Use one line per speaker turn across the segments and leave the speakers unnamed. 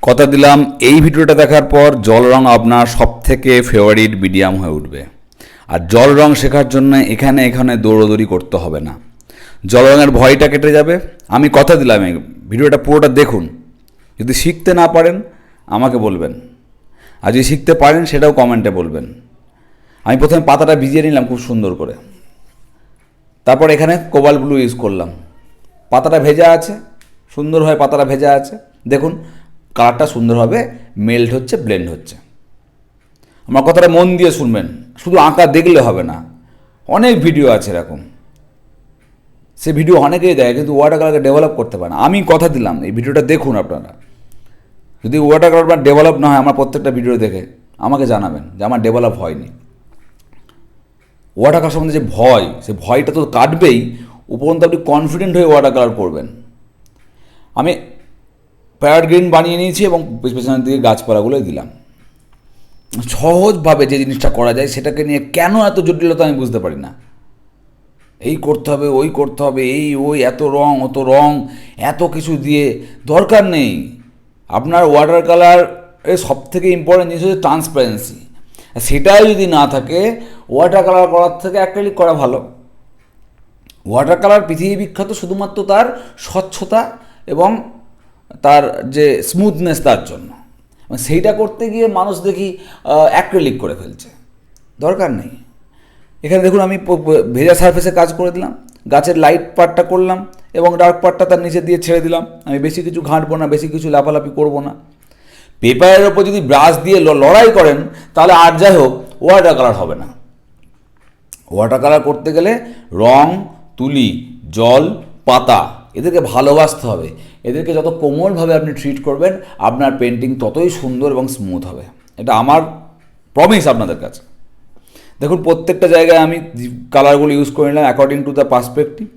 কথা দিলাম এই ভিডিওটা দেখার পর জল রং আপনার সবথেকে ফেভারিট মিডিয়াম হয়ে উঠবে। আর জল রং শেখার জন্য এখানে দৌড়োদৌড়ি করতে হবে না, জল রঙের ভয়টা কেটে যাবে। আমি কথা দিলাম এই ভিডিওটা পুরোটা দেখুন। যদি শিখতে না পারেন আমাকে বলবেন, আর যদি শিখতে পারেন সেটাও কমেন্টে বলবেন। আমি প্রথমে পাতাটা ভিজিয়ে নিলাম খুব সুন্দর করে, তারপর এখানে কোবাল্ট ব্লু ইউজ করলাম। পাতাটা ভেজা আছে, সুন্দরভাবে পাতাটা ভেজা আছে, দেখুন কালারটা সুন্দরভাবে মেল্ট হচ্ছে, ব্লেন্ড হচ্ছে। আমার কথাটা মন দিয়ে শুনবেন, শুধু আঁকা দেখলে হবে না, অনেক ভিডিও আছে এরকম, সে ভিডিও অনেকেই দেয় কিন্তু ওয়াটার কালারকে ডেভেলপ করতে পারে না। আমি কথা দিলাম এই ভিডিওটা দেখুন আপনারা। যদি ওয়াটার কালার ডেভেলপ না হয় আমার প্রত্যেকটা ভিডিও দেখে আমাকে জানাবেন যে আমার ডেভেলপ হয়নি। ওয়াটার কালার সম্বন্ধে যে ভয়, সে ভয়টা তো কাটবেই, উপরন্ত আপনি কনফিডেন্ট হয়ে ওয়াটার কালার করবেন। আমি প্যারট গ্রিন বানিয়ে নিয়েছি এবং পেছনের দিকে গাছপালাগুলো দিলাম। সহজভাবে যে জিনিসটা করা যায় সেটাকে নিয়ে কেন এত জটিলতা আমি বুঝতে পারি না। এই করতে হবে, ওই করতে হবে, এই ওই এত রং অত রং, এত কিছু দিয়ে দরকার নেই। আপনার ওয়াটার কালারের সবথেকে ইম্পর্টেন্ট জিনিস হচ্ছে ট্রান্সপারেন্সি। সেটাই যদি না থাকে, ওয়াটার কালার করার থেকে অ্যাক্রিলিক করা ভালো। ওয়াটার কালার পৃথিবী বিখ্যাত শুধুমাত্র তার স্বচ্ছতা এবং তার যে স্মুথনেস, তার জন্য। সেইটা করতে গিয়ে মানুষ দেখি অ্যাক্রিলিক করে ফেলছে, দরকার নেই। এখানে দেখুন আমি ভেজা সারফেসে কাজ করে দিলাম, গাছের লাইট পার্টটা করলাম এবং ডার্ক পার্টটা তার নিচে দিয়ে ছেড়ে দিলাম। আমি বেশি কিছু ঘাঁটবো না, বেশি কিছু লাফালাফি করবো না। পেপারের ওপর যদি ব্রাশ দিয়ে লড়াই করেন তাহলে আর যাই হোক ওয়াটার কালার হবে না। ওয়াটার কালার করতে গেলে রং, তুলি, জল, পাতা এদেরকে ভালোবাসতে হবে। এদেরকে যত কোমলভাবে আপনি ট্রিট করবেন আপনার পেন্টিং ততই সুন্দর এবং স্মুথ হবে। এটা আমার প্রমিস আপনাদের কাছে। দেখুন প্রত্যেকটা জায়গায় আমি কালারগুলো ইউজ করে নিলাম অ্যাকর্ডিং টু দ্য পার্সপেক্টিভ।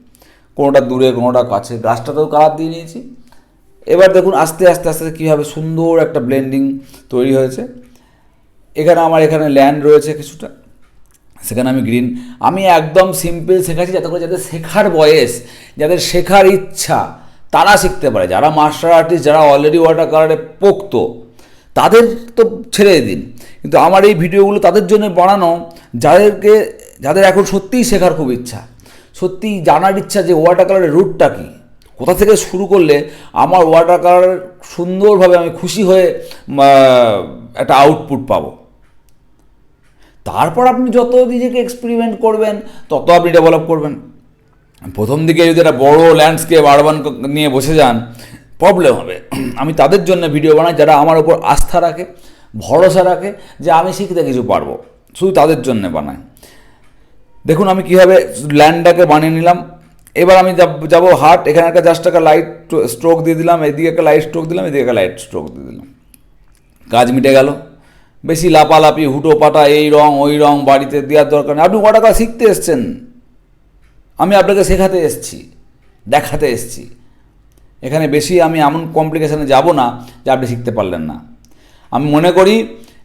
কোনোটা দূরে, কোনোটা কাছে, গাছটাতেও কালার দিয়ে নিয়েছি। এবার দেখুন আস্তে আস্তে আস্তে কীভাবে সুন্দর একটা ব্লেন্ডিং তৈরি হয়েছে। এখানে ল্যান্ড রয়েছে কিছুটা, সেখানে আমি গ্রিন। আমি একদম সিম্পল শেখাচ্ছি যাতে করে যাদের শেখার বয়স, যাদের শেখার ইচ্ছা তারা শিখতে পারে। যারা মাস্টার আর্টিস্ট, যারা অলরেডি ওয়াটার কালারে পোক্ত, তাদের তো ছেড়ে দিন। কিন্তু আমার এই ভিডিওগুলো তাদের জন্য বানানো যাদের এখন সত্যিই শেখার খুব ইচ্ছা, সত্যিই জানার ইচ্ছা যে ওয়াটার কালারের রুটটা কী, কোথা থেকে শুরু করলে আমার ওয়াটার কালার সুন্দরভাবে আমি খুশি হয়ে একটা আউটপুট পাবো। তারপর আপনি যত নিজেকে এক্সপেরিমেন্ট করবেন তত আপনি ডেভেলপ করবেন। প্রথম দিকে যদি একটা বড়ো ল্যান্ডস্কেপ আরবান নিয়ে বসে যান প্রবলেম হবে। আমি তাদের জন্য ভিডিও বানাই যারা আমার ওপর আস্থা রাখে, ভরসা রাখে যে আমি শিখতে কিছু পারবো, শুধু তাদের জন্য বানাই। দেখুন আমি কীভাবে ল্যান্ডটাকে বানিয়ে নিলাম। এবার আমি যাবো হার্ট। এখানে একটা জাস্ট একটা লাইট স্ট্রোক দিয়ে দিলাম, এদিকে একটা লাইট স্ট্রোক দিলাম, এদিকে একটা লাইট স্ট্রোক দিয়ে দিলাম, কাজ মিটে গেল। বেশি লাপালাপি, হুটো পাটা, এই রং ওই রং বাড়িতে দেওয়ার দরকার নেই। আপনি ওয়াটার কালার শিখতে এসছেন, আমি আপনাকে শেখাতে এসছি, দেখাতে এসছি। এখানে বেশি আমি এমন কমপ্লিকেশানে যাব না যে আপনি শিখতে পারলেন না। আমি মনে করি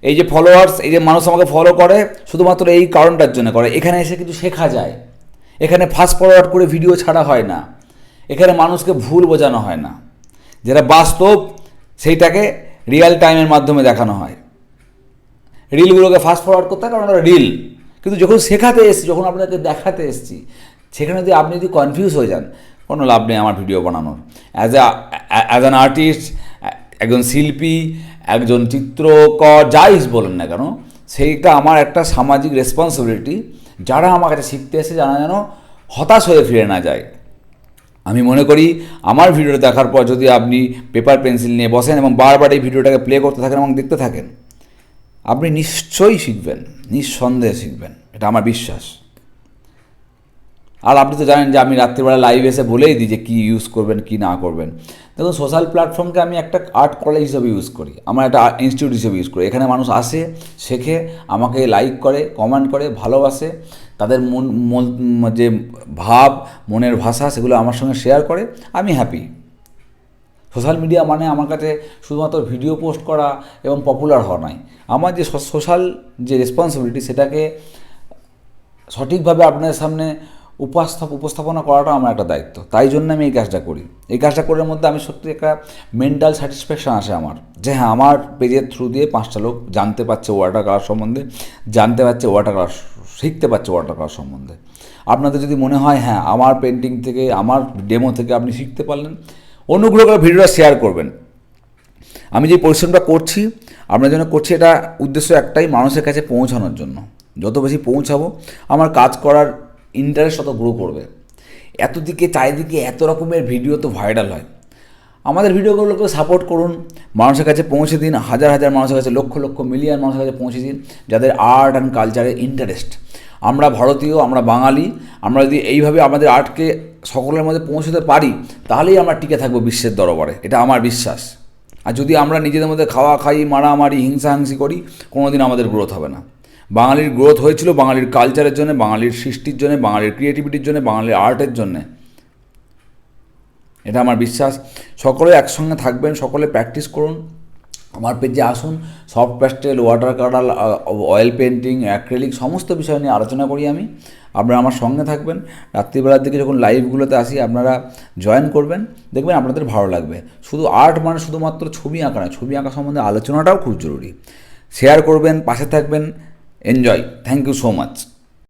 এই যে ফলোয়ার্স, এই যে মানুষ আমাকে ফলো করে শুধুমাত্র এই কারণটার জন্য করে, এখানে এসে কিছু শেখা যায়। এখানে ফাস্ট ফরওয়ার্ড করে ভিডিও ছাড়া হয় না, এখানে মানুষকে ভুল বোঝানো হয় না, যেটা বাস্তব সেইটাকে রিয়েল টাইমের মাধ্যমে দেখানো হয়। রিলগুলোকে ফাস্ট ফরওয়ার্ড করতে হয় কারণ ওরা রিল, কিন্তু যখন শেখাতে এসছি, যখন আপনাকে দেখাতে এসছি, সেখানে যদি আপনি যদি কনফিউজ হয়ে যান কোনো লাভ নেই আমার ভিডিও বানানোর। অ্যাজ অ্যান আর্টিস্ট, একজন শিল্পী, একজন চিত্রকর, যাই বলেন না কেন, সেইটা আমার একটা সামাজিক রেসপন্সিবিলিটি। যারা আমার কাছে শিখতে এসে যারা যেন হতাশ হয়ে ফিরে না যায়। আমি মনে করি আমার ভিডিওটা দেখার পর যদি আপনি পেপার পেন্সিল নিয়ে বসেন এবং বারবার এই ভিডিওটাকে প্লে করতে থাকেন এবং দেখতে থাকেন, আপনি নিশ্চয়ই শিখবেন, নিঃসন্দেহে শিখবেন, এটা আমার বিশ্বাস। আর আপনি তো জানেন যে আমি রাত্রিবেলা লাইভ এসে বলেই দিই যে কী ইউজ করবেন কী না করবেন। দেখুন সোশ্যাল প্ল্যাটফর্মকে আমি একটা আর্ট কলেজ হিসেবে ইউজ করি, আমার একটা ইনস্টিটিউট হিসেবে ইউজ করি। এখানে মানুষ আসে, শেখে, আমাকে লাইক করে, কমেন্ট করে, ভালোবাসে, তাদের যে ভাব, মনের ভাষা সেগুলো আমার সঙ্গে শেয়ার করে, আমি হ্যাপি। সোশ্যাল মিডিয়া মানে আমার কাছে শুধুমাত্র ভিডিও পোস্ট করা এবং পপুলার হওয়া নয়, আমার যে সোশ্যাল যে রেসপন্সিবিলিটি সেটাকে সঠিকভাবে আপনাদের সামনে উপস্থাপনা করাটা আমার একটা দায়িত্ব। তাই জন্য আমি এই কাজটা করি। এই কাজটা করার মধ্যে আমি সত্যি একটা মেন্টাল স্যাটিসফ্যাকশান আসে আমার, যে হ্যাঁ আমার পেজের থ্রু দিয়ে 5টা লোক জানতে পারছে ওয়াটার কালার সম্বন্ধে, জানতে পারছে ওয়াটার কালার, শিখতে পারছে ওয়াটার কালার সম্বন্ধে। আপনাদের যদি মনে হয় হ্যাঁ আমার পেন্টিং থেকে, আমার ডেমো থেকে আপনি শিখতে পারলেন, অনুগ্রহ করে ভিডিওটা শেয়ার করবেন। আমি যে পরিশ্রমটা করছি আপনার জন্য করছি, এটা উদ্দেশ্য একটাই, মানুষের কাছে পৌঁছানোর জন্য। যত বেশি পৌঁছাবো আমার কাজ করার ইন্টারেস্ট তত গ্রো করবে। এত দিকে চারিদিকে এত রকমের ভিডিও তো ভাইরাল হয়, আমাদের ভিডিওগুলোকে সাপোর্ট করুন, মানুষের কাছে পৌঁছে দিন, হাজার হাজার মানুষের কাছে, লক্ষ লক্ষ মিলিয়ন মানুষের কাছে পৌঁছে দিন যাদের আর্ট অ্যান্ড কালচারে ইন্টারেস্ট। আমরা ভারতীয়, আমরা বাঙালি, আমরা যদি এইভাবে আমাদের আর্টকে সকলের মধ্যে পৌঁছতে পারি তাহলেই আমরা টিকে থাকবো বিশ্বের দরবারে, এটা আমার বিশ্বাস। আর যদি আমরা নিজেদের মধ্যে খাওয়া খাই, মারামারি, হিংসাহিংসি করি, কোনো দিন আমাদের গ্রোথ হবে না। বাঙালির গ্রোথ হয়েছিল বাঙালির কালচারের জন্য, বাঙালির সৃষ্টির জন্য, বাঙালির ক্রিয়েটিভিটির জন্য, বাঙালির আর্টের জন্যে, এটা আমার বিশ্বাস। সকলে একসঙ্গে থাকবেন, সকলে প্র্যাকটিস করুন, আমার পেজে আসুন। Soft pastel, water colour, oil painting, acrylic সমস্ত বিষয় নিয়ে আলোচনা করি আমি। আপনারা আমার সঙ্গে থাকবেন। রাত্রিবেলার দিকে যখন লাইভগুলোতে আসি আপনারা জয়েন করবেন, দেখবেন আপনাদের ভালো লাগবে। শুধু আর্ট মানে শুধুমাত্র ছবি আঁকা নয়, ছবি আঁকা সম্বন্ধে আলোচনাটাও খুব জরুরি। শেয়ার করবেন, পাশে থাকবেন, enjoy. Thank you so much.